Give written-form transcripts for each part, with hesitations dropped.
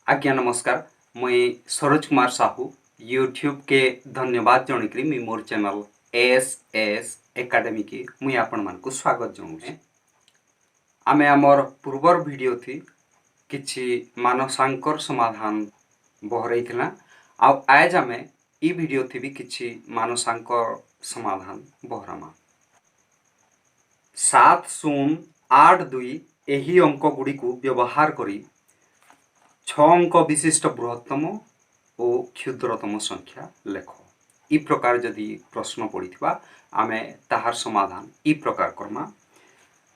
आज्ञा नमस्कार। मुई सरोज कुमार साहू यूट्यूब के धन्यवाद जनकरी मुई मोर चैनल एस एकेडमी की मुई आपण मान को स्वागत जनाऊे। आमे आमर पूर्वर वीडियो थी किछि मानसांकर समाधान बहरईथिला आउ आज आमे ई वीडियो थी भी किछि मानसांकर समाधान बहरामा। 7082 एही अंक गुड़ी को व्यवहार करी 6 अंक विशिष्ट बृहत्तम और क्षुद्रतम संख्या लेख। ई प्रकार जदि प्रश्न पड़िथिबा आमे ताहार समाधान ई प्रकार करमा।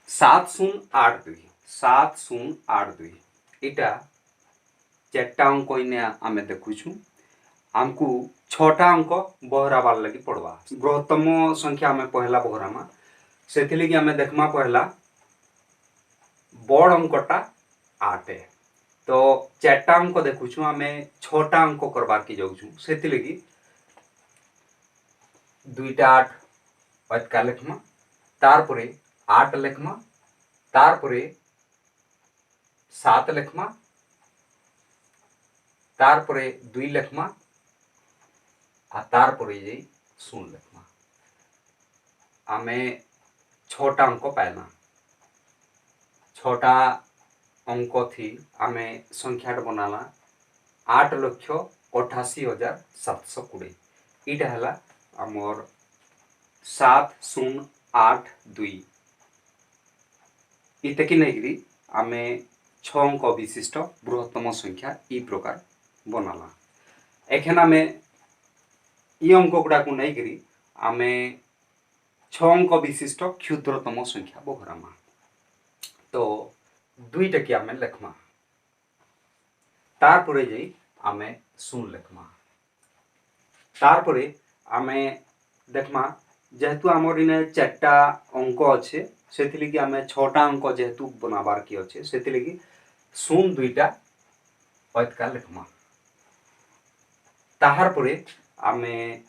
7082 इटा 4टा अंक इने आमे देखुछु। आमको 6टा अंक बहराबार लगी पड़वा। बृहत्तम संख्या आमे पहला बहरामा सेथि लगी आमे देखमा पहला बड़ अंकटा 8 है। तो 4टा अंक देखुछु आमे 6टा अंक करबार की जाउछु सेथि लगी 2टा 8 पतका लेखमा तार परे 8 लेखमा तार परे 7 लेखमा तार परे 2 लेखमा आ तार परे जे 0 लेखमा। आमे 6टा अंक पाइना। 6टा अंक थी आमे संख्या बनाला 8,88,720। इटा हला आमर 7082 इते कि नहीं आमे 6 अंक विशिष्ट बृहत्तम संख्या ई प्रकार बनाला। एखन आमे ई अंक गुड़ा को नहीं करी आमे 6 अंक विशिष्ट क्षुद्रतम संख्या बहरामा। तो 2टा की आमे लेखमा तार परे जे आमे 0 लेखमा तार परे आमे देखमा जेहेतु आमर इने 4टा अंक अच्छे सेथि लगी आमे 6टा अंक जेहेतु बनाबार की अच्छे सेथि लगी 0 2टा पतका लेखमा ताहार परे आमे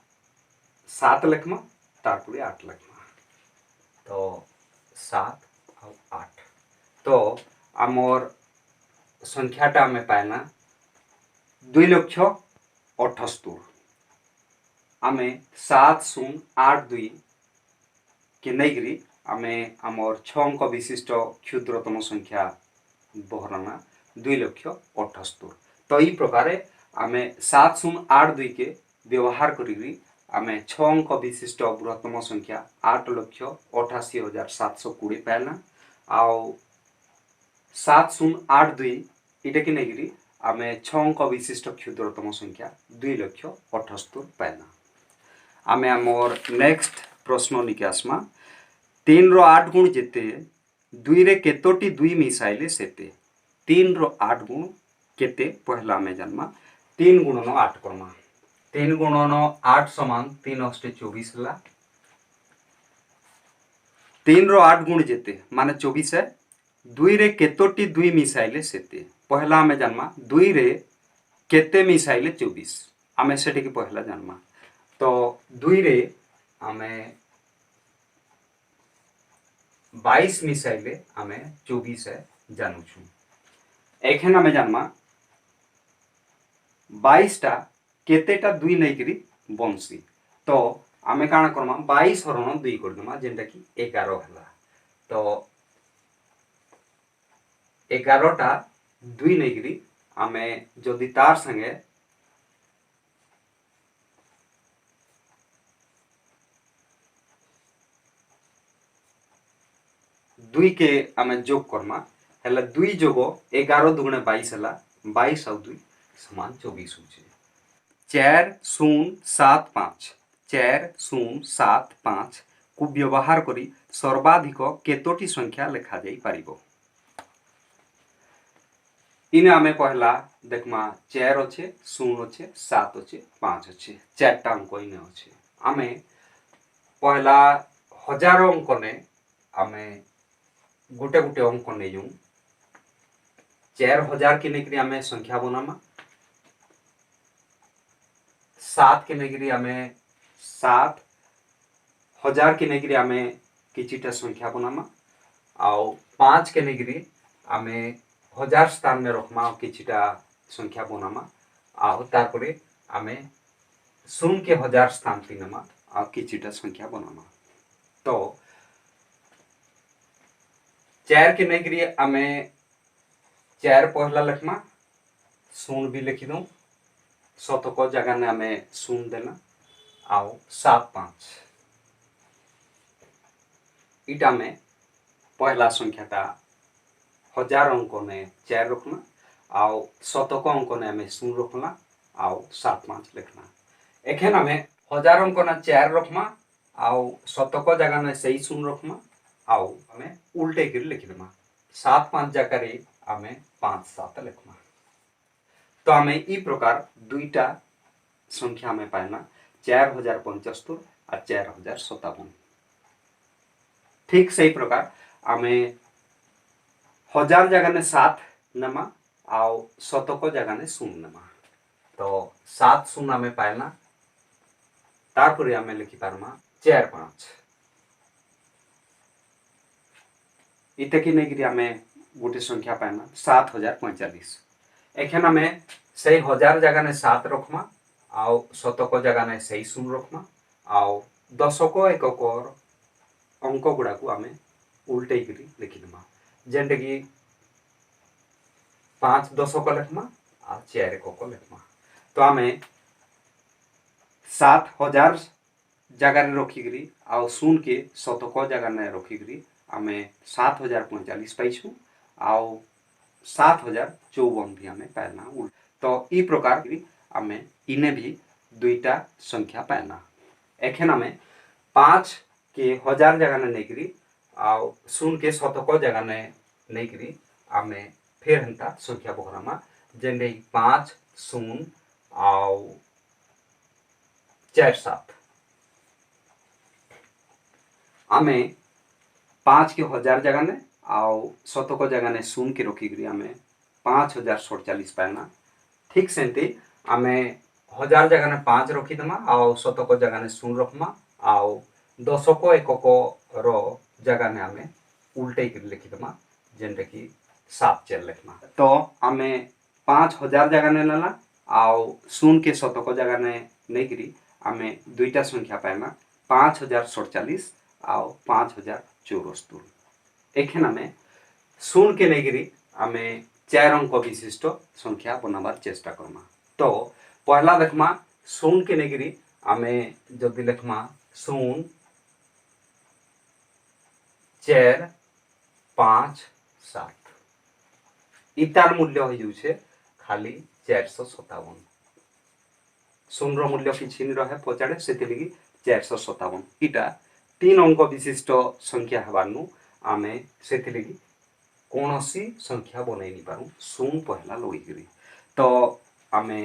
7 लेखमा तार परे 8 लेखमा। तो 7 और 8 तो आमर संख्याटा आमे पाइना 2,78,000। आमे 7082 के नईकरी आमे आमर 6 अंक विशिष्ट क्षुद्रतम संख्या बहराना 2,78,000। तो ई प्रकार आमे 7082 के व्यवहार करी आमे 6 अंक विशिष्ट बृहत्तम संख्या 8,88,720 पाइना। आउ 7082 इटा कि नहीं आमे 6 अंक विशिष्ट क्षुद्रतम संख्या 2,78,000 पाइना। आमे आमर नेक्स्ट प्रश्न निके आसमा। 3 रो 8 गुण जेते 2 रे केतोटी 2 मिसाइले सेते। 3 रो 8 गुण केते पहला आमे जानमा 3 गुणन 8 करमा। 3 गुणन 8 समान 3 अष्टे 24 हला। 3 रो 8 गुण जेते माने 24 है। 2 रे केतोटी 2 मिसाइले सेते पहला आमे जानमा 2 रे केते मिसाइले 24 आमे सेटे की पहला जानमा। तो 2 रे आमे 22 मिसाइले आमे 24 है जानुछु। एखन आमे जानमा 22टा केतेटा 2 नहीं करी बंसी। तो आमे काना करमा 22 हरण 2 कर देमा जेंटा की 11 हला। तो 11टा 2 नहीं करी आमे जदि तार संगे दुई के आमे जोग करमा हेला 2 जोगो 11 दुगुणे 22 हला। 22 और 2 समान 24 होचे। 4075 को व्यवहार करी सर्वाधिक केतोटी संख्या लेखा जाई पारिबो। इने आमे पहला देखमा 4 अच्छे 0 अच्छे 7 अच्छे 5 अच्छे 4टा अंक इने अच्छे। आमे पहला 1000 अंक ने आमे गोटे गोटे अंक नहीं जाऊँ 4000 के नेकरी आमे संख्या बनामा। 7 के नेकरी आमे 7000 के नेकरी आमे किछिटा संख्या बनामा। आउ 5 के नेकरी आमे 1000 स्थान में रखमा किछिटा संख्या बनामा आउ तारपरे आमे शून्य के हजार स्थान पे नमा आ किछिटा संख्या बनामा। तो 4 के नहीं आमे 4 पहला लिखमा शून्य भी लिखी दूँ शतक जगह ने आमे शून्य देना आउ 7 5 इटा में पहला संख्याटा हजार अंक ने 4 रखना आउ शतक अंक ने आमे शून्य रखना आउ 7 5 लिखना। एखेन आमे हजार अंक ने 4 रखमा आउ शतक जगह ने सही शून्य रखमा आउ आमे उल्टे कर लिख देमा 7 5 जगह आमे 5 7 लिखमा। तो आमे ई प्रकार दुईटा संख्या में पाइना 4075 और 4057। ठीक सही प्रकार आमे हजार जगह ने 7 नमा आउ शतक जगह ने शून्य नमा। तो 7 शून्य में पाइना तारपरे आमे लिखि पारमा 4 5 इते कि नहीं आमे गोटे संख्या पाइना 7045। एखेन आमे सही हजार जगह ने 7 रखमा आउ शतक जगह ने सही शून्य रखमा आउ दशक एकक अंक गुड़ा को आमे उल्टे करी लिखिदमा जेंटे कि 5 दशक लिखमा आ 4 एकक लिखमा। तो आमे 7000 जगह ने रखिकी आउ शून्य के शतक जगह ने रखिकी आमे 7045 पाइछु आउ 7054 भी आमे पाइना। तो ई प्रकार आमे इने भी दुईटा संख्या पाइना। एखेन आमे 5 के हजार जगह ने नहीं आउ शून्य के शतक जगह ने नहीं आमे फिर हंता संख्या बहरामा जेंडे 5 शून्य आउ 4 7 आमे 5 के हजार जगह ने आउ शतक जगह ने शून्य के रखिकी आमे 5047 पाइना। ठीक सेमती आमे हजार जगह ने 5 रखीदमा आउ शतक जगह ने शून्य रखमा आउ दशक एकक रो जगह ने आमे उल्टे कर लिखिदमा जेंटे कि 7 4 लिखमा। तो आमे 5000 जगह ने लेना आउ शून्य के शतक जगह ने नहीं आमे दुईटा संख्या पाइना 5047 आउ 5074। एखेन आमे शून्य के नहीं आमे 4 अंक विशिष्ट संख्या बनाबार चेष्टा करमा। तो पहला लिखमा शून्य के नहीं आमे जदि लिखमा 0 4 5 7 इतार मूल्य हो जाउछे खाली 457। शून्य मूल्य किछि नि रहे पचाड़े सेति लगी 457 इटा 3 अंक विशिष्ट संख्या हबारनु आमे सेति लगी कोनोसी संख्या बनाई नि पारू शून्य पहला लईकरी। तो आमे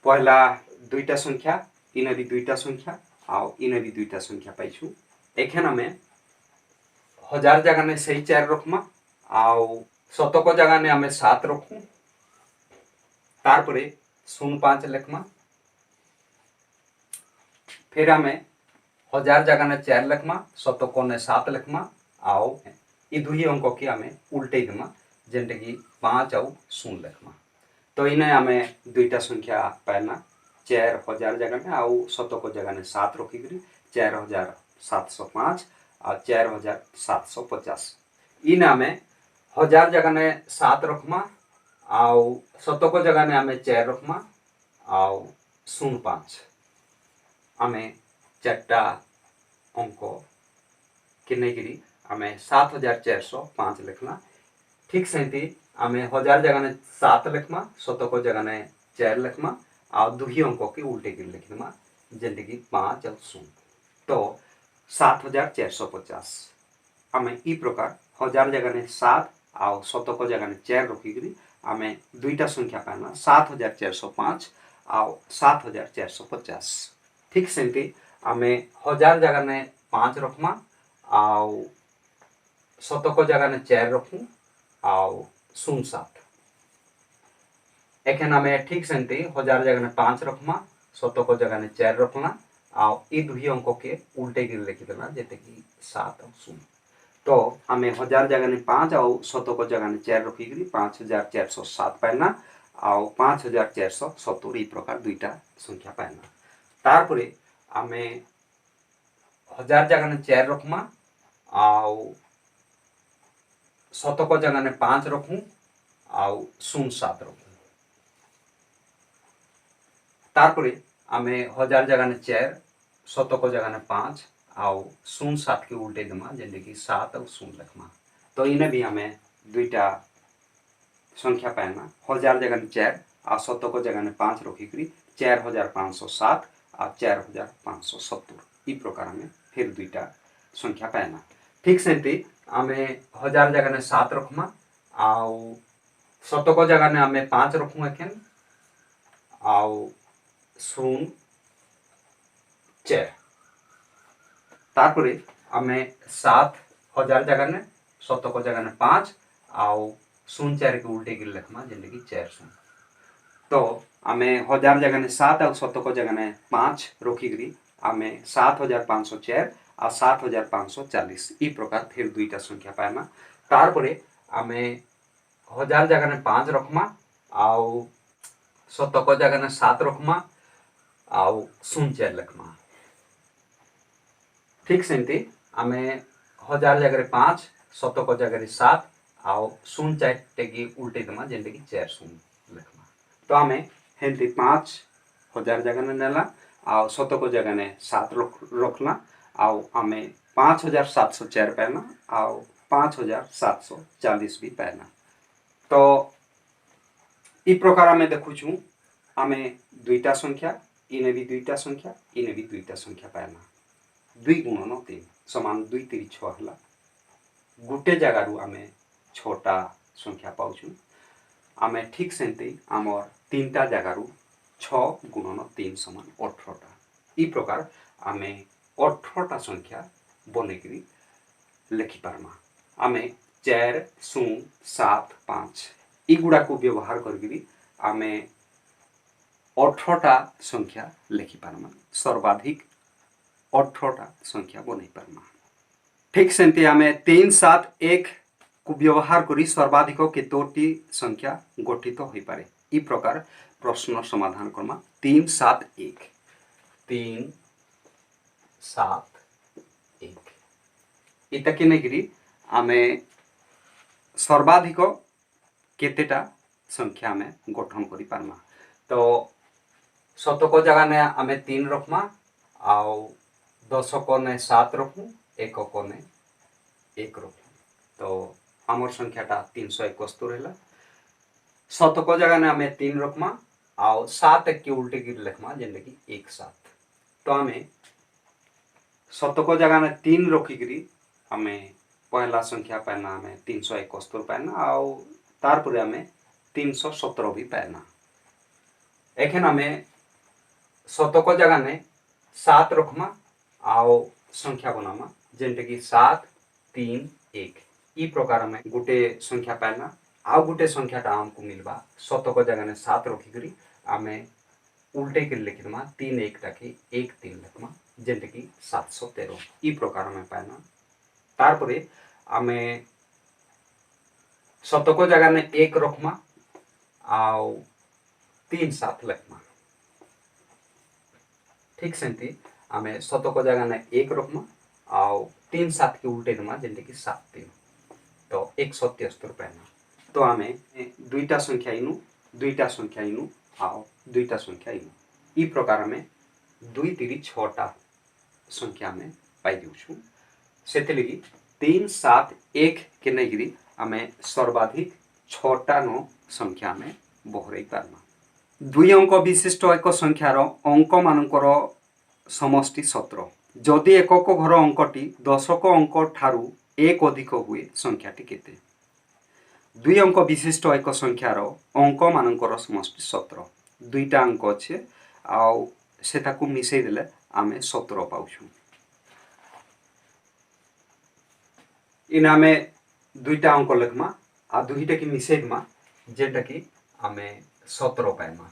पहला दुईटा संख्या इने भी दुईटा संख्या आउ इने भी दुईटा संख्या पाइछु। एखेन आमे हजार जगह ने सही 4 रखमा आउ शतक जगह ने आमे 7 रखू तारपरे 0 5 लिखमा फिर आमे हजार जगह ने 4 लिखमा शतक ने 7 लिखमा आउ ई दुई अंक की आमे उल्टे देमा जेंटे कि 5 आउ 0 लिखमा। तो इने आमे दुईटा संख्या पाइना 4000 जगह में आउ शतक जगह ने 7 रखिकी 4705 आ 4750। इन आमे हजार जगह ने 7 रखमा आउ शतक जगह ने आमे 4 रखमा आउ 0 5 आमे 4टा अंक के नहीं आमे 7405 लिखना। ठीक सेमती आमे हजार जगह ने 7 लिखमा शतक जगह ने 4 लिखमा आ दुही अंक के उल्टे कर लिखमा जेंटे कि 5 और 0। तो 7450 आमे ई प्रकार हजार जगह ने 7 आउ शतक जगह ने 4 रखिकी आमे दुईटा संख्या पाइना 7405 आउ 7450। ठीक सेमती आमे हजार जगह ने 5 रखमा आउ शतक जगह ने 4 रखू आउ 0 7। एखेन आमे ठीक सेमती हजार जगह ने 5 रखमा शतक जगह ने 4 रखना आउ ई दुही अंक के उल्टे कर लिखिदेना जेते कि 7 और 0। तो आम 1000 जगह 5 आउ शतक जगह 4 रखिक 5407 पाइना आउ 5470 ये प्रकार दुईटा संख्या पाइना। तारपरे आम 1000 जगह 4 रखमा आउ शतक जगह 5 रखू आउ 07 रखू। तारपरे आम 1000 जगह 4 शतक जगह 5 आउ 07 के उल्टे देमा जेने कि 7 और 0 लिखमा। तो इन्हें भी हमें दुईटा संख्या पाइना 1000 जगह 4 आ शतक जगह 5 रखिक 4507 आ 4570 ई प्रकार हमें फिर दुईटा संख्या पाइना। ठीक सेमती आम 1000 जगह 7 रखमा आउ शतक जगह आम 5 रखू एखेन आउ 04 तारपरे आम 7000 जगह शतक जगह 5 आउ 04 के उल्टे गिर लिखमा जेने कि 400। तो आम 1000 जगह 7 आउ शतक जगह 5 रखिक आम 7504 आ 7540 ई प्रकार फिर दुईटा संख्या पाइमा। तारपरे आम 1000 जगह 5 रखमा आउ शतक जगह 7 रखमा आउ 04 लिखमा। ठीक सेमती आम 1000 जगह 5 शतक जगह 7 आउ 04 टेकी उल्टे देमा जेने कि 400 लिखमा। तो आम हेंती 5000 जगह नेला आउ शतक जगह 7 रखला आउ आम 5704 पाइना आउ 5740 भी पाइना। तो ई प्रकार आम देखुछु आम दुईटा संख्या इने भी दुईटा संख्या इने भी दुईटा संख्या पाइना 2 गुणन 3 समान 2 3 6 है गोटे जगार आम 6टा संख्या पाऊँ आम ठीक सेमती आमर 3टा जगार 6 गुणन 3 समान 18टा ई प्रकार आम 18टा संख्या बनईक लिखिपारमा। आम 4 0 7 5 युड़ा को व्यवहार कर आम 18टा संख्या लिखिपारमा सर्वाधिक 18टा संख्या बनई पारमा। ठीक सेमती आम 3 7 1 को व्यवहार करी सर्वाधिक केतोटी संख्या गठित हो पारे ई प्रकार प्रश्न समाधान करमा। 3 7 1 3 7 1 इता के नहीं आम सर्वाधिक केतेटा संख्या आम गठन करि पारमा। तो शतक जगह आम 3 रखमा आउ दशक ने 7 रखू एकक ने 1 रखू। तो आमर संख्याटा 371 है। शतक जगह आम 3 रखमा आउ 7 के उल्टे गिर लिखमा जेने कि 1 7। तो आम शतक जगह 3 रखिक आम पहला संख्या पाइना आम 371 पाइना आउ तारपरे आम 317 भी पाइना। एखेन आम शतक जगह 7 रखमा आउ संख्या बनामा जेनटे कि 7 3 1 ई प्रकार आम गोटे संख्या पाइना आउ गोटे संख्याटा आमको मिलवा शतक जगह 7 रखिक आम उल्टे कर लिखिदमा 3 1 टाके 1 3 लिखमा जेनटे कि 713 ई प्रकार आम पाइना। तारपरे आम शतक जगह 1 रखमा आउ 3 7 लिखमा। ठीक सेमती आम शतक जगह 1 रखमा आउ 3 7 के उल्टे देमा जेनटे कि 7 3 तो 177 पाइना। तो आम दुईटा संख्या इनु दुईटा संख्या इनु आउ दुईटा संख्या इनु ई प्रकार आम 2 3 6टा संख्या आम पाई देउछु। सेते लगी 3 7 1 के नहीं आम सर्वाधिक 6टा नो संख्या आम बहरई पारमा। 2 अंक विशिष्ट एक संख्यार अंक मानकर समष्टि 17 जदि एकक घर अंकटी दशक अंक ठारू 1 अधिक हुए संख्याटी केते। 2 अंक विशिष्ट एक संख्यार अंक मानकर समष्टि 17 दुईटा अंक अच्छे आउ सेटाकू मिसई देले आम 17 पाउछु। इन आम दुईटा अंक लिखमा आ दुईटा की मिसई देमा जेटा कि आम 17 पाइमा।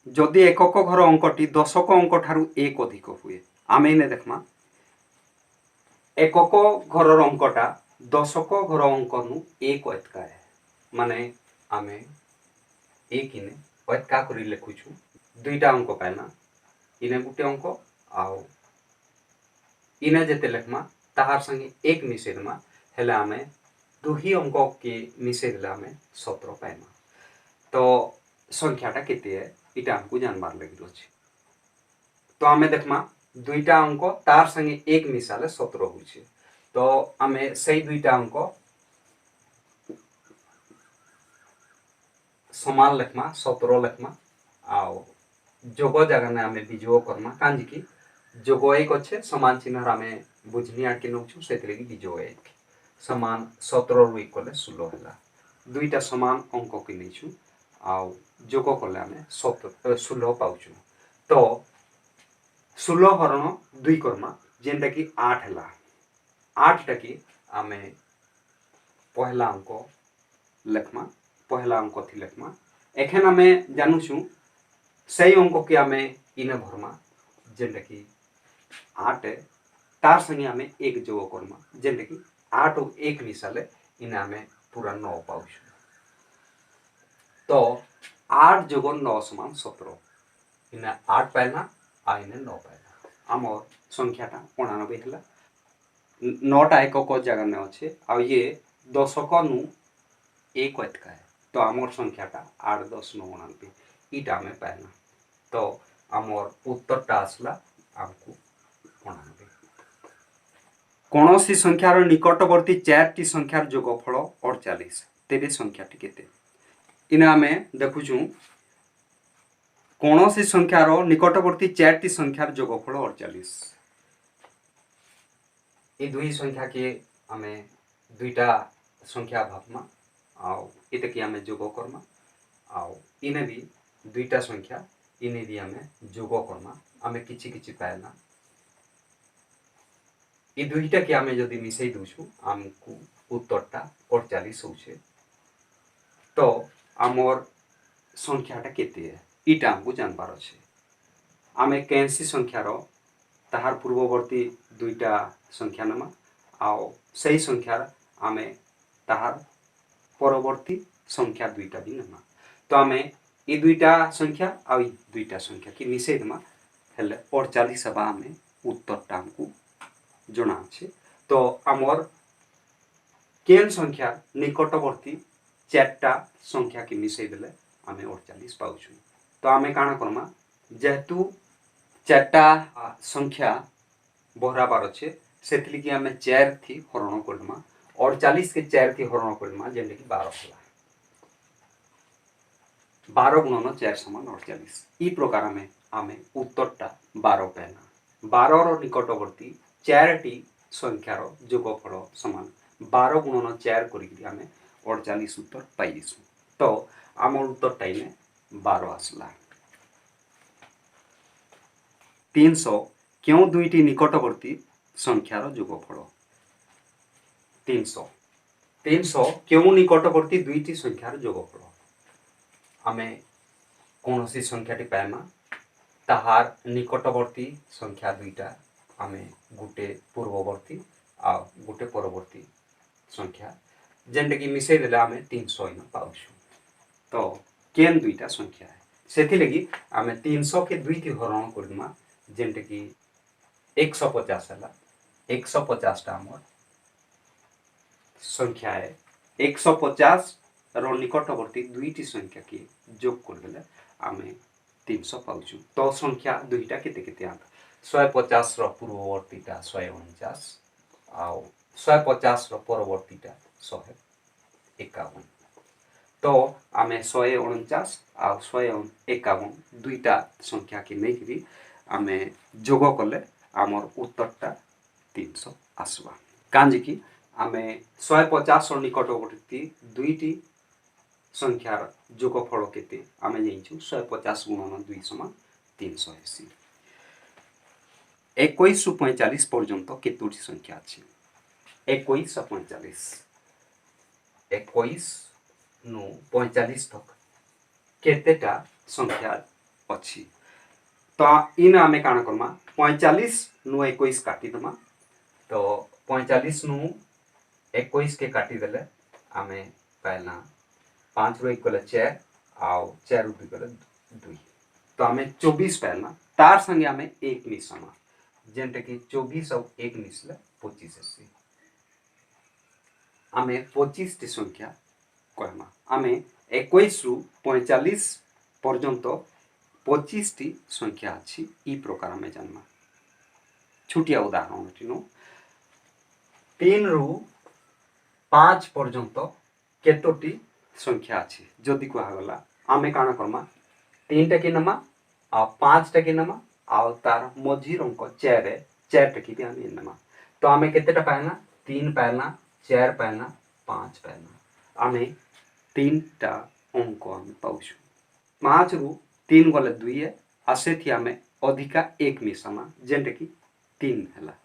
जदि एकक घर अंकटी दशक अंक ठारू 1 अधिक हुए आम इने देखमा एकक घर अंकटा दशक घर अंक नु एक एतका है माने आमे एक इने एतका करी लिखुछु दुईटा अंक पाइना इने गुटे अंक आउ इने जेते लेखमा ताहार संगे एक मिसेदमा हेले आमे दुही अंक के मिसेदले आमे 17 पाइमा तो संख्याटा केते है इटा हमको जानबार लगी अछि तो आमे देखमा दुईटा अंक तार संगे एक मिसाले 17 होइछे तो आमे सही दुईटा अंक समान लेखमा 17 लेखमा आओ जोग जगह ने आमे बिजोग करमा कांजी की जोग एक अच्छे समान चिन्ह आमे बुझनी आके नउछु सेतले की बिजोग एक समान 17 रु इक्वल 16 होला दुईटा समान अंक के नइछु आओ जोग कले आमे 16 पाउछु तो 16 हरण 2 करमा जेनटा की 8 होला 8 टा की आमे पहला अंक लेखमा पहला अंक थी लेखमा एखन आमे जानुछु सही अंक के आमे इने भरमा जेनटा की 8 है तार संगे आमे एक जोग करमा जेनटा की 8 और 1 मिसाले इने आमे पूरा 9 पाउछु तो 8 जोग 9 समान 17 इने 8 पाइना आ इने 9 पाइना आमर संख्याटा 99 हला 9टा एकक जगह में अच्छे आ ये दशक नु एक एतका है तो आमर संख्याटा 8 10 9 99 इटा में पाइना तो आमर उत्तरटा आसला आमको 99 कौनसी संख्यार निकटवर्ती 4टी संख्यार जोगफल 48 तेबे संख्याटी केते इना आमे देखुछु कौनसी संख्यार निकटवर्ती 4टी संख्यार जोगफल 48 ये दुई संख्या के आमे दुईटा संख्या भागमा आउ इते की आमे जोग करमा आउ इने भी दुईटा संख्या इने भी आमे जोग करमा आमे किछि किछि पाइना ये दुईटा के आमे जदि मिसई दोछु आमको उत्तरटा 48 होछे तो आमर संख्याटा केते है इटा हमको जानबार अछि आमे कैंसी संख्यार ताहार पूर्ववर्ती दुईटा संख्या नमा आओ सही संख्यार आमे ताहार परवर्ती संख्या दुईटा भी नमा तो आमे ये दुईटा संख्या आ दुईटा संख्या की मिसई दमा हेले 48 हबा आमे उत्तरटा हमको जना अछि तो आमर केन संख्या निकटवर्ती 4टा संख्या की मिसई देले आमे 48 पाउछु तो आमे काना करमा जेहेतु 4टा संख्या बराबर अच्छे सेतली की आमे 4 थी हरण करमा 48 के 4 थी हरण करमा जेंटे की 12 होला 12 गुणन 4 समान 48 ई प्रकार में आमे उत्तरटा 12 पाइना 12 रो निकटवर्ती 4टी संख्यार जोगफल समान 12 गुणन 4 करी आमे 48 उत्तर पाइसु तो आमर उत्तरटा इने 12 आसला 300 क्यों दुईटी निकटवर्ती संख्यार जोगफल 300 क्यों निकटवर्ती दुईटी संख्यार जोगफल आमे कौनसी संख्याटी पाइमा ताहार निकटवर्ती संख्या दुईटा आमे गुटे पूर्ववर्ती आ गुटे परवर्ती संख्या जेंटे की मिसई देले आमे 300 इन पाउछु तो केन दुईटा संख्या है सेथि लगी आमे 300 के दुईटी हरण करदमा जेंटे की 150 हला 150 टा आमर संख्या है 150 रो निकटवर्ती दुईटी संख्या की जोग कर देले आमे 300 पाउछु तो संख्या दुईटा केते केते आंत 150 रो पूर्ववर्तीटा 149 आउ 150 रो परवर्तीटा 151 तो आमे 149 आउ 151 दुईटा संख्या की नै करी आमे जोग कले आमर उत्तरटा 300 आसबा कांजी की आमे 150 रो निकटवर्ती दुईटी संख्यार जोगफल केते आमे जानिछु 150 गुणन 2 समान 300 हेसी 21 रु 45 पर्यंत केतोटी संख्या अछि 21 से 45 21 नु 45 तक केतेटा संख्या अछि तो इन आमे काना करमा 45 नु 21 काटी दमा तो 45 नु 21 के काटी देले आमे पाइला 5 रो 1 गले 4 आउ 4 रो 2 गले 2 तो आमे 24 पाइला तार संगे आमे 1 मिसमा जेंटे कि 24 और 1 मिसले 25 आसी आमे 25 टी संख्या कहमा आमे 21 रु 45 पर्यंत 25 टी संख्या अछि ई प्रकार आमे जानमा छुटिया उदाहरण टिनो 3 रु 5 पर्यंत केतोटी संख्या अछि जदि कहा गला आमे काना करमा 3 टा के नमा आ 5 टा के नमा आ तार मझी अंक 4 है 4 टा की भी आमे नमा तो आमे केतेटा पाइना 3 पाइना 4 पाइना 5 पाइना आमे 3 टा अंक आमे पाउछु 5 रु 3 गले 2 है आसेथि आमे अधिका 1 मिसमा जेंटे की 3 हला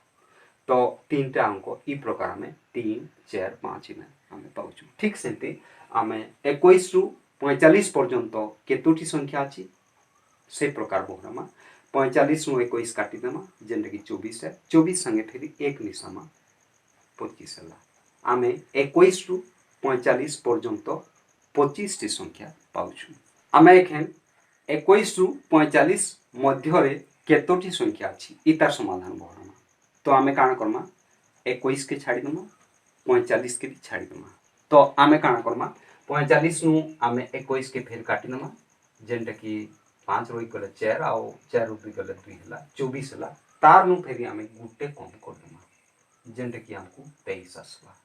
तो 3 टा अंक ई प्रकार में 3 4 5 में आमे पाउछु ठीक सेंते आमे 21 रु 45 पर्यंत केतोटी संख्या अछि से प्रकार बोहरमा 45 नु 21 काटी देमा जेंटे की 24 है 24 संगे फिर 1 मिसमा 25 हला आमे 21 रु 45 पर्यंत 25 टी संख्या पाउछु आमे एखन 21 रु 45 मध्य रे केतोटी संख्या अछि ई तार समाधान बोहरमा तो आमे काना करमा 21 के छाड़ी दमा 45 के भी छाड़ी दमा तो आमे काना करमा 45 नु आमे 21 के फिर काटी दमा जेंटे की 5 रो गले 4 आ 4 रो 2 गले 2 हला 24 हला तार नु फेरी आमे गुटे कम कर दमा जेंटे की हमको 23 आसला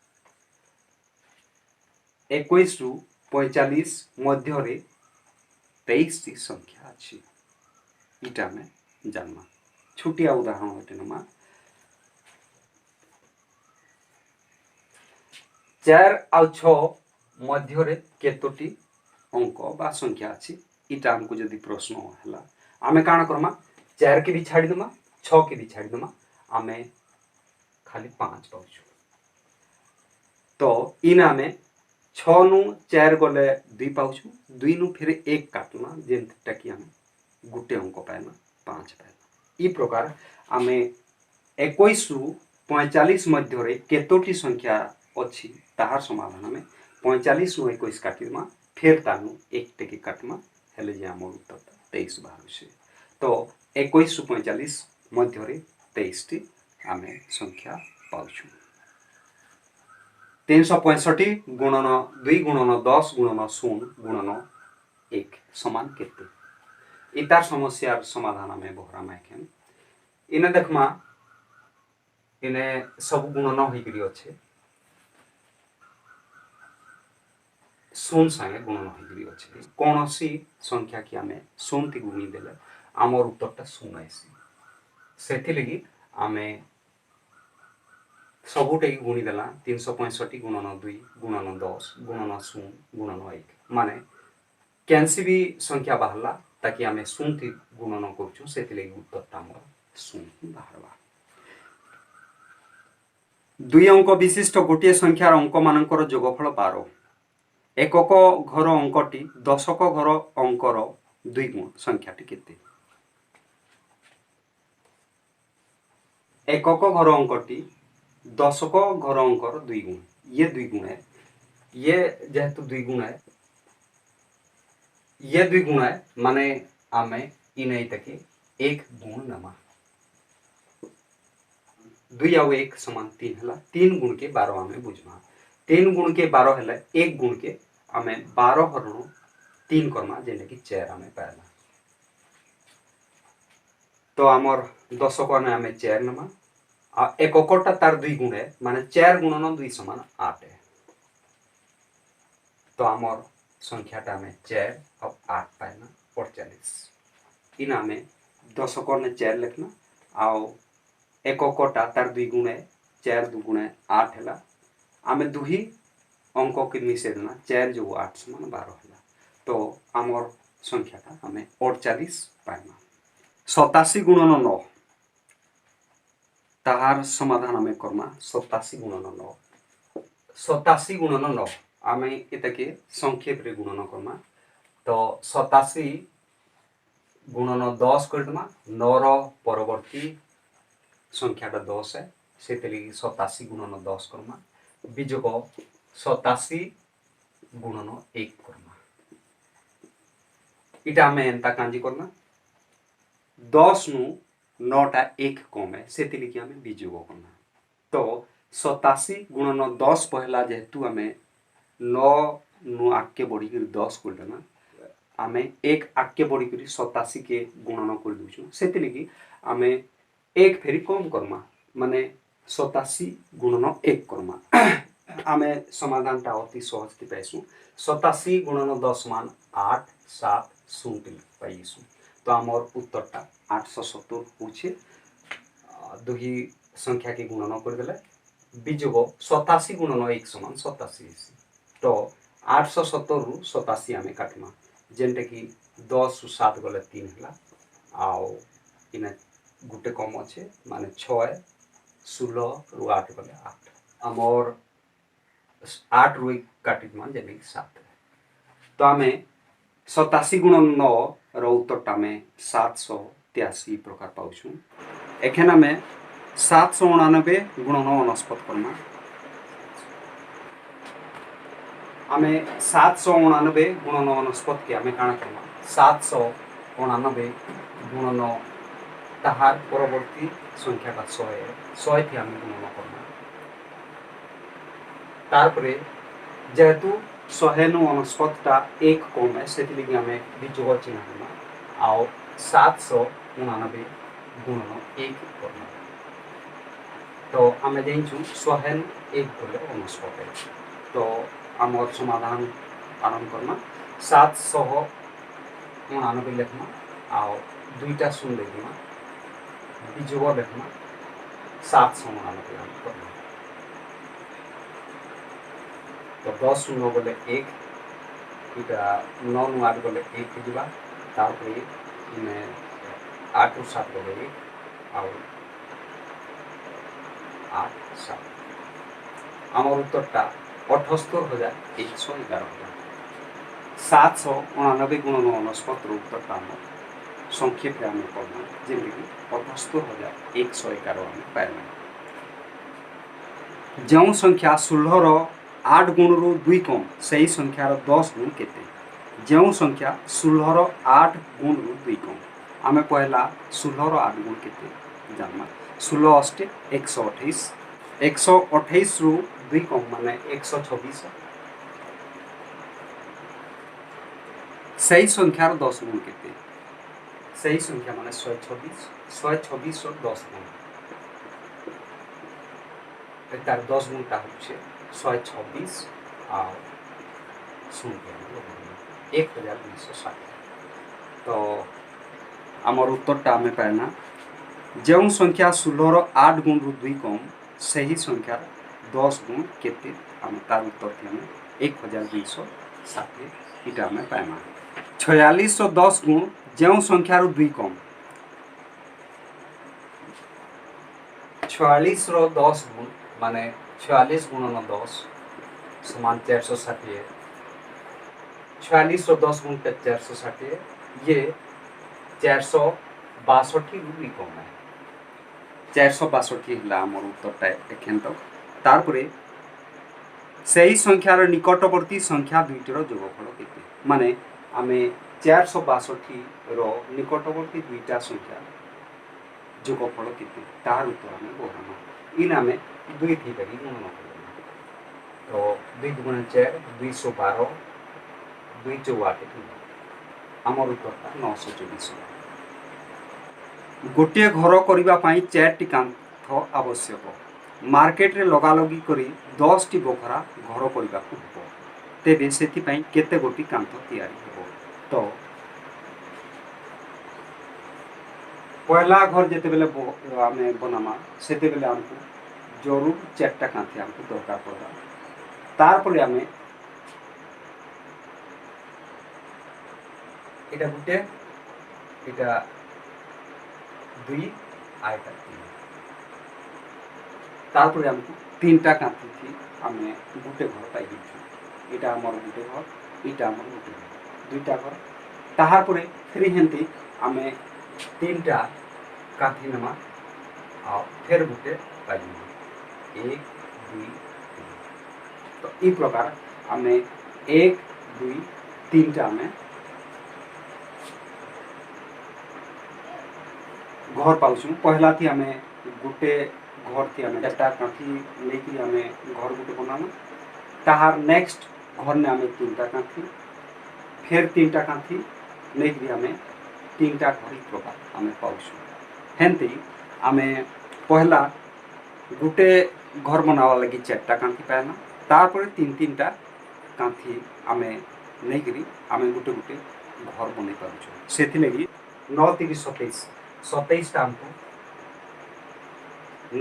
21 रु 45 मध्य रे 23 टी संख्या अछि इटा में जानमा छुटिया उदाहरण होते नमा 4 आ 6 मध्य रे केतोटी अंक बा संख्या अछि इटा हमको जदि प्रश्न हला आमे काना करमा 4 के भी छाड़ी दमा 6 के भी छाड़ी दमा आमे खाली 5 पाउछु तो इना में 6 नु 4 गले 2 पाउछु 2 नु फिर 1 काटना जेंटा कि आमे गुटे अंक पाइना 5 पाइना ई प्रकार आमे 21 रु 45 मध्य रे केतोटी संख्या अछि ताहार समाधान में 45 नु 21 काटिमा फिर तानु 1 टेके काटमा हेले जे हमर उत्तर 23 बाहर से तो 21 रु 45 मध्य रे 23 टी आमे संख्या पाउछु 365 गुणन 2 गुणन 10 गुणन 0 गुणन 1 समान केते इतार समस्या समाधान में बोहरामा एखन इने देखमा इने सब गुणन होइकरी अछि शून्य संगे गुणन होइकरी अछि कोनोसी संख्या कि आमे शून्य ती गुणी देले आमर उत्तरटा शून्य आइसी सेथि लगी आमे सबुटे गुणी देला 365 गुणन 2 गुणन 10 गुणन 0 गुणन 1 माने कैंसी भी संख्या बाहरला ताकि आमे शून्य ती गुणन करछु सेथि लगी उत्तरटा हमर शून्य बाहरवा 2 अंक विशिष्ट गोटे संख्यार अंक मानकर जोगफल 12 एकक घर अंकटी दशक घर अंकर 2 गुण संख्याटी केते एकक घर अंकटी दशक घर अंकर 2 गुण ये 2 गुण है ये जेहेतु 2 गुण है ये 2 गुण है माने आमे इ नहीं तके 1 गुण नमा 2 और 1 समान 3 हला 3 गुण के 12 आमे बुझमा 3 गुण के 12 हला 1 गुण के आमे 12 हरण 3 करमा जेने कि 4 आमे पाइला तो आमर दशक ने आमे 4 नमा आ एककटा तार 2 गुण है माने 4 गुणन 2 समान 8 है तो आमर संख्याटा में 4 और 8 पाइना 48 इना में दशक ने 4 लिखना आउ एककटा तार 2 गुण है 4 2 गुण 8 हला आमे दुही अंक के मिसे देना 4 जो 8 समान 12 हला तो आमर संख्याटा आमे 48 पाइना 87 गुणन 9 ताहार समाधान आमे करमा 87 गुणन 9 87 गुणन 9 आमे एतके संक्षेप रे गुणन करमा तो 87 गुणन 10 कर दमा 9 रो परवर्ती संख्याटा 10 है से 87 गुणन 10 करमा विजोग 87 गुणन 1 करमा इटा आम एंता कांजी करना 10 नु 9टा 1 कम है से आम विजोग करना तो 87 गुणन 10 पहला जेहेतु आम 9 नु आगे बढ़ी 10 कर देना आम एक आगे बढ़ी 87 के गुणन कर दूँ से आम एक फेरी कम करमा माने 87 गुणन 1 करमा आम समाधान टा अति सहज की पाइसु 87 गुणन 10 मान 8 7 0 पाइसु तो आमर उत्तरटा 870 पूछे दुही संख्या के गुणन करदेले विजोग 87 गुणन 1 समान 87 तो 870 रु 87 आम काटमा जेनटा कि 10 रु 7 गले 3 है आउ इने गुटे कम अच्छे माने 6 16 रु 8 गले 8 आमर 8 रु काटिमा जेने 7 तो आम 87 गुणन 9 उत्तरटा आम 783 प्रकार पाऊँ एखेन आम 799 गुणन 69 करमा आम 799 गुणन 69 के आम काण करमा 799 गुणन ताहार परवर्ती संख्या 100 थी आम गुणन करना तारपरे जेहेतु 100 नु 69टा 1 कम है से आम विजोग चिन्ह करना आउ 799 गुणन 1 करना तो आम जाइछू 100 1 गले 69 तो आम समाधान आरंभ करना 799 लिखना आउ 2टा शून्य देखना विजोग देखना 799 करना तो 10 शून्य गले 1 इटा 9 नु 8 गले 1 होगा तारपरे इने 8 रु 7 गले 1 आउ 8 7 आमर उत्तरटा 78,111 799 गुणन 69 उत्तरटा आम संक्षेप आम पढ़ना जमीन 78,111 आम पाइला जो संख्या 16 8 गुण रु 2 कम से संख्यार 10 गुण केते जो संख्या 16 8 गुण रु 2 कम आम पहला 16 8 गुण केते जानमा 16 अष्टे 128 128 रु 2 कम माने 126 सही संख्यार 10 गुण केते सही संख्या माने 126 और 10 गुण तार 10 गुण टा होछे 126 और 1260 तो आमर उत्तरटा आम पाइना जो संख्या 16 8 गुण रु 2 कम सही संख्यार 10 गुण केते आम तार उत्तर थी आम 1260 इटा आम पाइमा 4610 गुण जो संख्यार 2 कम 46 रो 10 गुण माने 46 गुणन 10 समान 460 46 रो 10 गुण 460 ये 462 रु कम है 462 है आमर उत्तरटा एखेन तक तारपरे सही संख्यार निकटवर्ती संख्या दुईटर जोगफल केते माने आमे 462 रो निकटवर्ती दुईटा संख्या जोगफल केते तार उत्तर आमे बहाना इन आमे 2 थी करी गुणन करना तो 2 गुणन 4 212 2 4 आमर उत्तरटा 924 गोटे घर करबा पई 4टी कांथ आवश्यक मार्केट रे लगालगी करी 10टी बखरा घर करबा को हबो तेबे सेति पई केते गोटी कांथ तैयारी हबो तो पहला घर जेते बेले आमे बनामा सेते बेले हमको जरूर 4टा कांथ हमको दरकार पड़ता तार परे आमे एटा गुटे एटा 2 आइटा 3 तारपरे हमको 3टा कांथ थी आमे गुटे घर पाई दिछु एटा हमर गुटे घर एटा हमर गुटे घर 2टा घर ताहार परे फ्री हेंती आमे 3टा कांथी नमा आ फेर गुटे पाई 1 2 3 तो ई प्रकार आम 1 2 3 टा आम घर पाऊँ पहला थी आम गोटे घर थी आम चार्टा कांथी लेकिन आम घर गोटे बनाना ताहार नेक्स्ट घर ने आम 3टा कांथी फिर 3टा कांथी लेकिन आम 3टा घर प्रकार आम पाऊँ हेमती आम पहला गोटे घर बनावा लगी 4टा कांथी पाएना तारपर 3-3टा कांथी आम नहीं आम गोटे गोटे घर बन पार्छ से 9 3 27 27टा आमको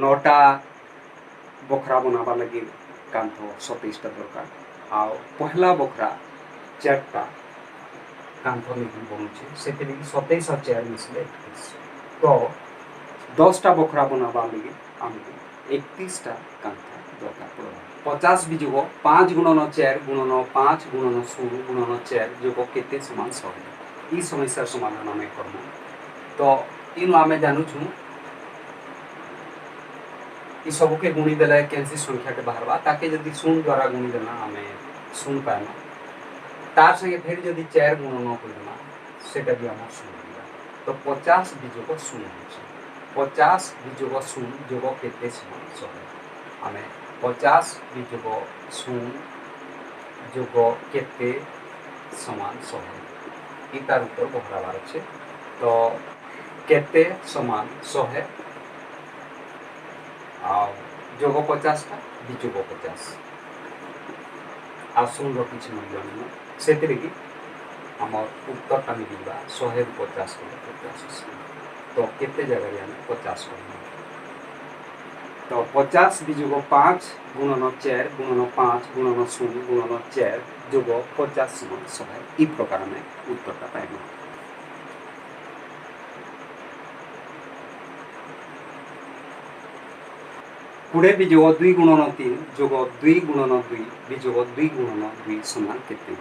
9टा बखरा बनावा लगी कांथ 27टा दरकार आ पहला बखरा 4टा कांथ नहीं बनूचे से 27 और 4 मिसले 31 तो 10टा बखरा बनावा लगी आमको 31टा कांथ दरकार पड़ा 50 भी जुग 5 गुणन 4 गुणन 5 गुणन 16 गुणन 4 जुग केते समान 100 ई समस्या समाधान आम करमु तो इन आम जानूँ ई सबके गुणी देला कैंसी संख्या के बाहरवा ताकि जदि 0 द्वारा गुणी देना आम 0 पाएना तार संगे फिर जदि 4 गुणन करना सेटा भी आम 0 तो 50 विजोग 0 50 विजोग 0 जोग केते समान 100 आम 50 विजोग 0 जोग केते समान 100 ई तार उत्तर बहरावार अच्छे तो केते समान 100 जोग 50टा विजोग 50 आ 0 किसी मूल्य नहीं से आम उत्तरटा मिलवा 100 50 50 तो केते जगह आम 50 तो 50 विजोग 5 गुणन 4 गुणन 5 गुणन 0 गुणन 4 जोग 50 समान 100 ई प्रकार में उत्तरटा पाइबा 20 विजोग 2 गुणन 3 जोग 2 गुणन 2 विजोग 2 गुणन 2 समान केते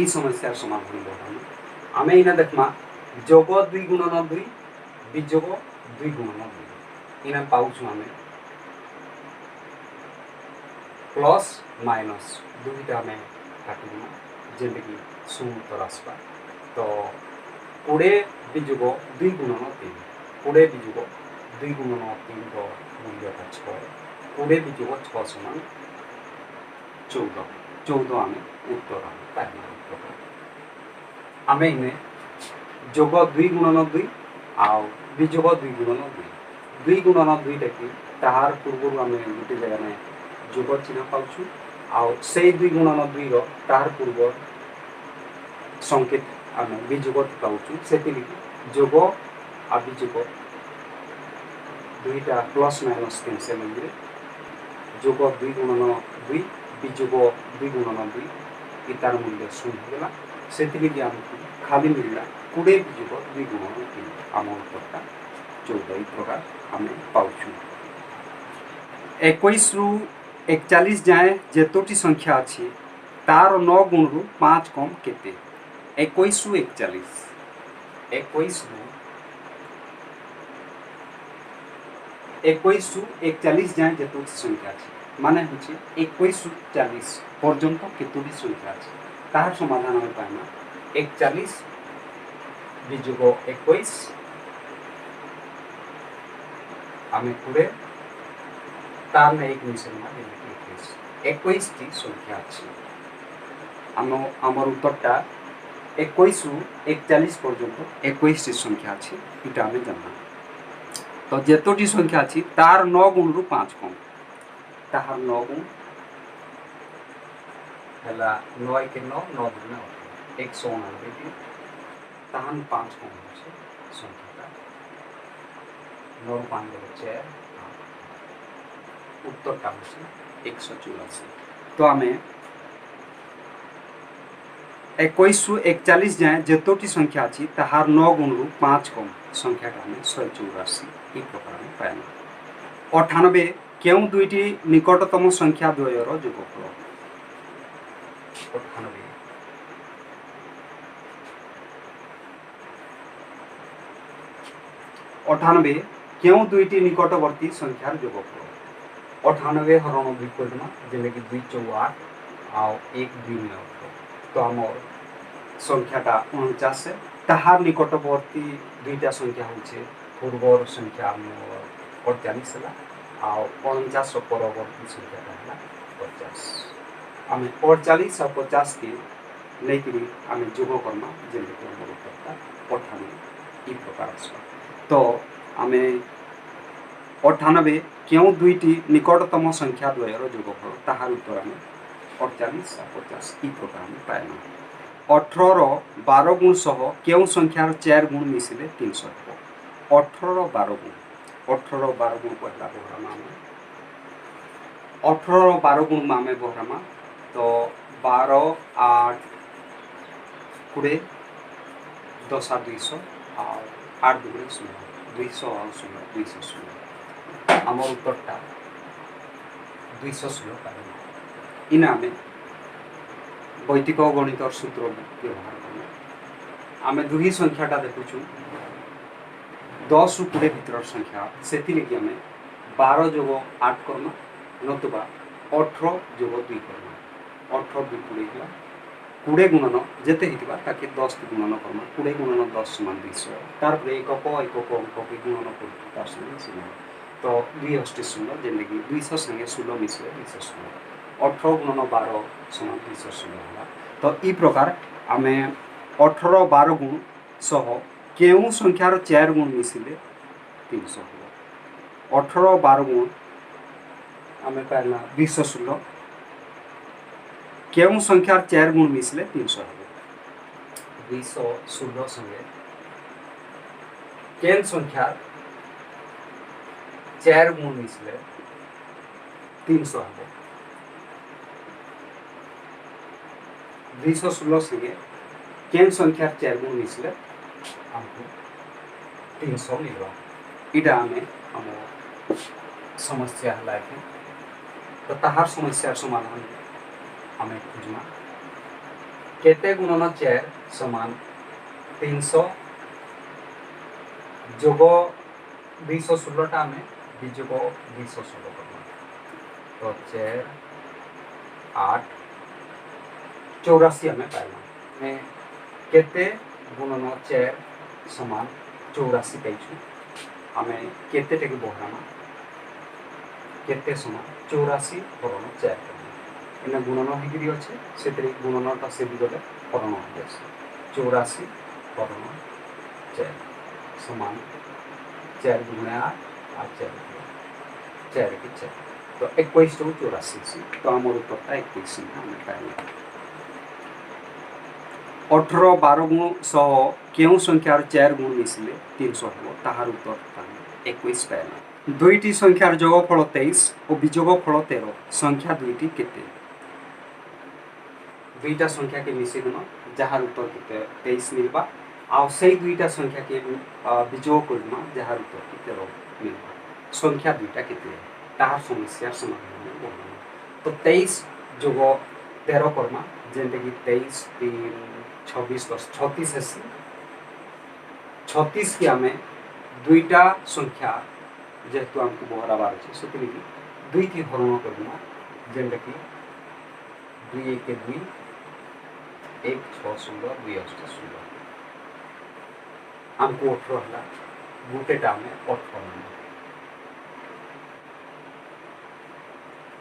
ई समस्या समाधान बढ़ाना आम इना देखमा जोग 2 गुणन 2 विजोग 2 गुणन 2 इना पाउछु आम प्लस माइनस दुईटा आम काटना जेमती 0 उत्तर आसपा तो 20 विजोग 2 गुणन 3 20 विजोग 2 गुणन 3 मूल्यटा 6 20 विजोग 6 समान 14 14 आम उत्तर पाइबा आम इन्हें जोग 2 गुणन 2 आउ विजोग 2 गुणन 2 2 गुणन 2 देखी ताहार पूर्व आम गोटे जगह में जोग चिन्ह पाऊँ आउ से 2 गुणन 2 तार पूर्व संकेत आम विजोग पाऊँ से जोग आ विजोग दुईटा प्लस माइनस कैंसल जोग 2 गुणन 2 विजोग 2 गुणन 2 तार मूल्य 0 होगा से आमको खाली मिलला 20 विजोग 2 गुणन 3 आम उत्तरटा 14 प्रकार आम पाऊँ 21 रु 41 जाए जेतोटी संख्या अच्छी तार 9 गुण रु 5 कम केते 21 रु 41 21 रु 41 जाए जेतोटी संख्या अच्छी माने होची 21 रु 40 पर्यंत केतोटी संख्या अच्छी तार समाधान आम पाइना 41 विजोग 21 आम 20 तार में 1 मिशन 21 टी संख्या अच्छी आमर उत्तरटा 21 रु 41 पर्यंत 21 टी संख्या अच्छी इटा आम जानना तो जेतोटी संख्या अच्छी तार 9 गुण रु 5 कम ताहार 9 गुण है 9 के 9 9 दुना 199 ताहार 5 कम होचे संख्याटा 9 5 4 उत्तरटा होचे 184 तो आम 21 रु 41 जाए जेतोटी संख्या अच्छी ताहार 9 गुण रु 5 कम संख्याटा आम 184 ई प्रकार पाइबा 98 केउ दुईटी निकटतम संख्या द्वयर जोगफल 98 केउ दुईटी निकटवर्ती संख्यार जोगफल 98 हरण 2 करना जेने कि 2 चौ 8 आउ 1 2 में 8 तो आमर संख्याटा 49 है ताहार निकटवर्ती दुईटा संख्या होचे पूर्वर संख्या आमर 48 है आउ 49 परवर्ती संख्याटा है 50 आम 48 और 50 के लेकिन आम जोग करमा जेने कि आमर उत्तरटा 98 ई प्रकार तो आम 98 क्यों दुईटी निकटतम संख्या द्वयर जोगफल ताहार उत्तर आम 48 और 50 ई प्रकार आम पाइना 18 12 गुण सह क्यों संख्यार 4 गुण मिसिले 300 हो 18 12 गुण 18 12 गुण पहला बहरामा 18 12 गुण में आम बहरामा तो 12 8 20 10 200 और 8 2 16 200 और 16 216 आम उत्तरटा 216 पाइना इन आम वैदिक गणित सूत्र व्यवहार करें आम दुही संख्याटा देखुचु 10 रु 20 भर संख्या से आम 12 जोग 8 करना नतुबा 18 जोग 2 करना 18 2 20 20 गुणन जिते होता 10 गुणन करना 20 गुणन 10 समान 200 तार एकक अंक के गुणन कर तो 2 अष्टी 16 जेने कि 200 संगे 16 मिसले 216 18 गुणन 12 समान 216 तो ई प्रकार आम 18 12 गुण सह केउ संख्यार 4 गुण मिसिले 300 हो 18 12 गुण आम पाइला 216 केउ संख्यार 4 गुण मिसिले 300 हो 216 संगे केन संख्यार 4 गुण मिसिले 300 हो 216 संगे केन संख्यार 4 गुण मिसिले आमको 300 मिलवा इटा आमे आम समस्या है तो ताहार समस्या समाधान आम खोजना केते गुणन 4 समान 300 जोग 216 आम विजोग 216 करना तो 4 8 84 आम पाइला केते गुणन 4 समान 84 पाइछु आम केते टेके बहरामा केते समान 84 हरण 4 करना इन गुणन होगी अच्छे से गुणनटा से गले हरण हो 84 हरण 4 समान 4 गुणे 8 और 4 के 4 तो 21 टू 84 तो आम उत्तरटा 21 आम पाइला 18 12 गुण सह केउ संख्यार 4 गुण मिसिले 300 हो ताहार उत्तर 21 पाइला दुईटी संख्यार जोगफल 23 और विजोगफल 13 संख्या दुईटी केते दुईटा संख्या के मिसेदेन जार उत्तर केते 23 मिलबा आ से दुईटा संख्या के विजोग करना जार उत्तर के 13 मिलबा संख्या दुईटा केते ताहार समस्या समाधान तो 23 जोग 13 करना जेनते कि 23 3 26 10 36 है 36 की आम दुईटा संख्या जेहेतु आमको बहराबार अच्छे से दुई की हरण करना जेनटा कि 2 1 के 2 1 6 16 2 8 16 आमको 18 है गोटेटा आम 18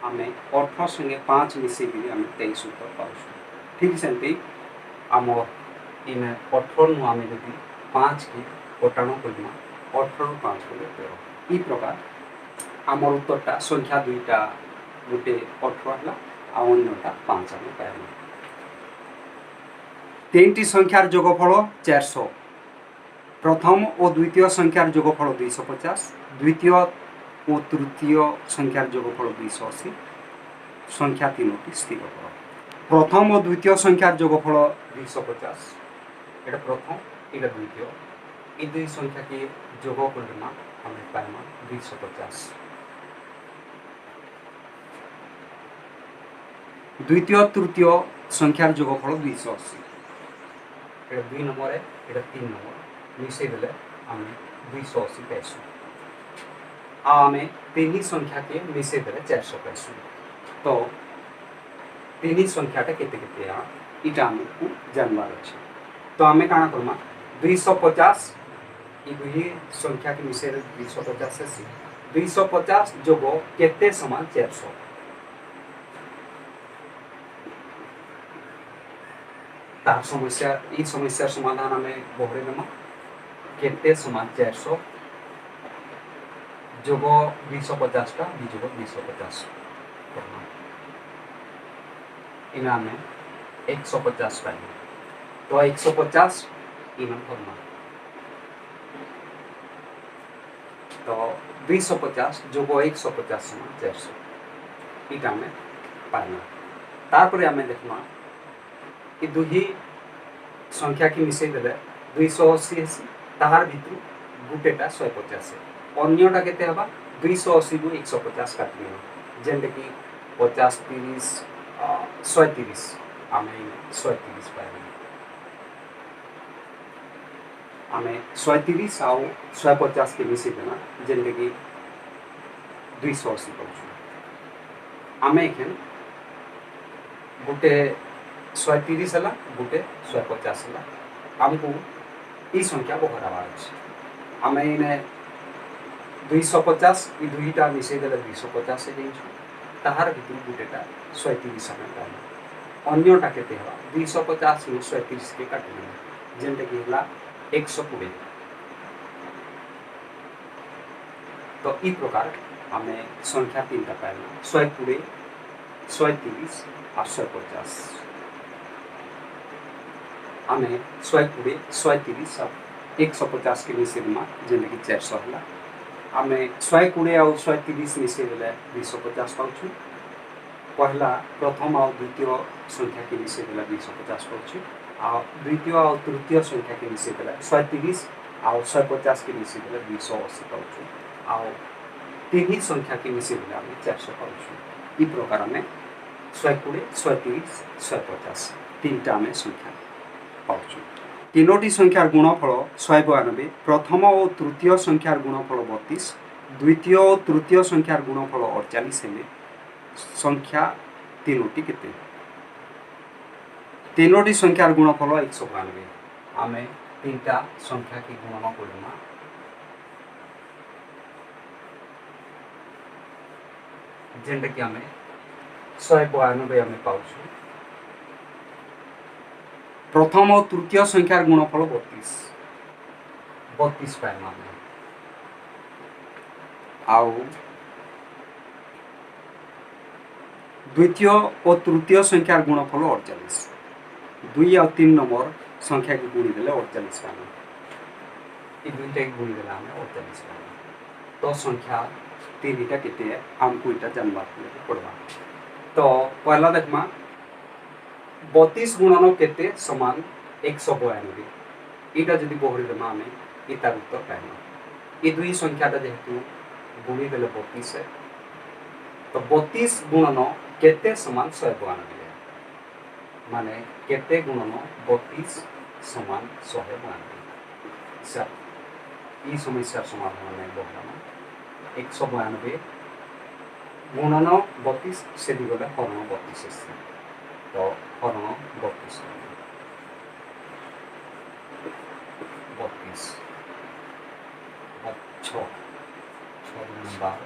आम 18 संगे 5 मिसेक आम 23 उत्तर पाऊँ ठीक से आम इन 18 आम जब 5 की कटाण करना 18 5 को 13 ई प्रकार आम उत्तरटा संख्या दुईटा गोटे 18 है अन्यटा 5 आम पाइल 3टी संख्यार जोगफल 400 प्रथम और द्वितीय संख्यार जोगफल 250 द्वितीय और तृतीय संख्यार जोगफल 280 संख्या 3टी स्थिर कर प्रथम और द्वितीय संख्यार जोगफल 250 এটা প্রথম এটা দ্বিতীয় এই দুই সংখ্যাকে যোগ করলে আমরা পাইলাম 250 द्वितीय तृतीय संख्यार जोगफल 280 এটা 2 নম্বরে এটা 3 নম্বর মিশাই দিলে আমি 280 পাইছো आम तीन ही संख्या के मिसे देले 400 पाइसु तो तीन ही संख्याटा केते केते इटा आमको जानबार अच्छे तो आम काଣା करमा 250 ई दुई संख्या के मिसे 250 से 250 जोग केते समान 400 तार समस्या ई समस्या समाधान आम बहरे देमा केते समान 400 जोग 250 टा जोग 250 इना में 150 पाई तो 150 इना करना तो 250 जोग 150 समान 400 इटा में पाइना तारपरे आम देखमा ये दुही संख्या की मिसई देले 280 ताहार भितर गुटेटा 150 अन्यटा केते हबा 280 को 150 काटनी जेंटे कि 50 30 130 आमे 130 पाइबा आमे 130 आउ 150 के मिसई देना जेंटे कि 280 पाउछु आमे एखन गुटे 130 है गोटे 150 है आमको ये संख्या बहराबार अच्छे आम इने 250 ये दुईटा मिसई देले 250 से ताहार भितर गोटेटा 130 आम पाइबा अन्यटा केते हवा 250 में 130 के काटने जेंटे कि हला 120 तो ई प्रकार आम संख्या तीनटा पाइबा 120 130 और 150 आम 120 130 और 150 के मिसे देमा जेने कि 400 है आम 120 और 130 मिसे देले 250 पाउछु पहला प्रथम और द्वितीय संख्या के मिसे देले 250 पाउछु आ द्वितीय और तृतीय संख्या के मिसे देले 130 और 150 के मिसे देले 280 पाउछु आ तीन ही संख्या के मिसे देले आम 400 पाउछु ई प्रकार आम 120 130 150 तीनटा आम संख्या पाउछु तीनोटी संख्यार गुणफल 192 प्रथम और तृतीय संख्यार गुणफल 32 द्वितीय और तृतीय संख्यार गुणफल 48 हेले संख्या तीनोटी केते तीनोटी संख्यार गुणफल 192 आम तीनटा संख्या की गुणन करना जेंटा कि आम 192 आम पाउछु प्रथम और तृतीय संख्यार गुणफल 32 पाइमा आउ द्वितीय और तृतीय संख्यार गुणफल 48 2 और 3 नंबर संख्या की गुणी देले 48 पाइमा ये दुईटा की गुणी देले आमे 48 पाइमा तो संख्या तीनटा केते हमको इटा जानबा पड़बा तो पहला देखमा 32 गुणन केते समान 192 इटा जदि बहरी देमा आमे इतार उत्तर पाइमा ये दुई संख्याटा जेहेतु गुणी देले 32 है तो 32 गुणन केते समान 192 माने केते गुणन 32 समान 192 सर ई समस्या समाधान में बहरामा 192 गुणन 32 से दिगले हरण 32 तो हरण 32 32 6 12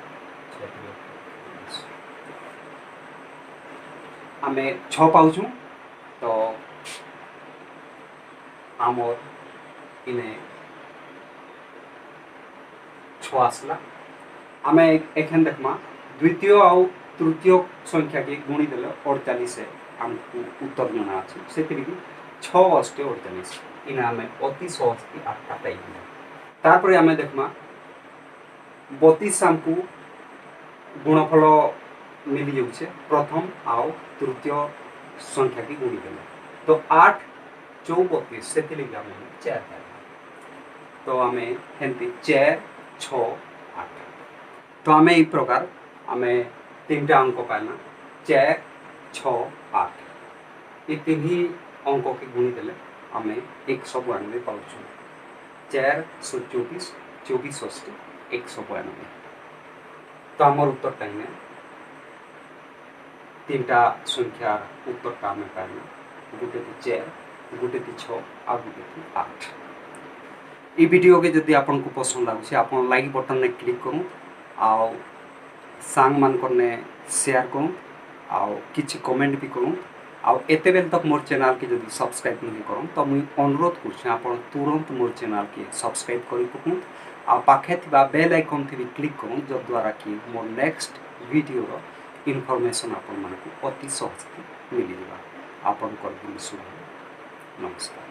आम 6 पाऊँ तो आमर इने 6 आसला आम एखन देखमा द्वितीय और तृतीय संख्या के गुणी देले 48 है आमको उत्तर जना अच्छे से 6 8 48 इना आम अति सहज की 8टा पाई तारपरे आम देखमा 32 आमको गुणफल मिली जाऊे प्रथम आउ तृतीय संख्या की गुणी देले तो 8 34 से 4 तो आम हेमती 4 6 8 तो आम ये प्रकार आम 3टा अंक पाइना 4 6 8 ये 3 ही अंक के गुणी देले आम 192 पाऊँ 4 24 24 192 तो आमर उत्तर कहीं तीनटा संख्यार उत्तर का आम पाइना गोटे थी 4 गोटे थी 6 आ गोटे थी 8। ये वीडियो के जदि आपन को पसंद लगुच आप लाइक बटन ने क्लिक करूँ आउ सांग मान ने शेयर करूँ आउ किछि कमेंट भी करूँ आउ एते बेल तक मोर चैनल के जदि सब्सक्राइब नहीं करूँ तो मुझे अनुरोध कर आप तुरंत मोर चैनल के सब्सक्राइब कर पकूँ आ पाखे थिबा बेल आइकन थी भी क्लिक करूँ जद्वारा कि मोर नेक्स्ट वीडियो इनफॉरमेशन आपण मानक अति सहज मिल जावा। आपन कर दिन शुभ नमस्कार।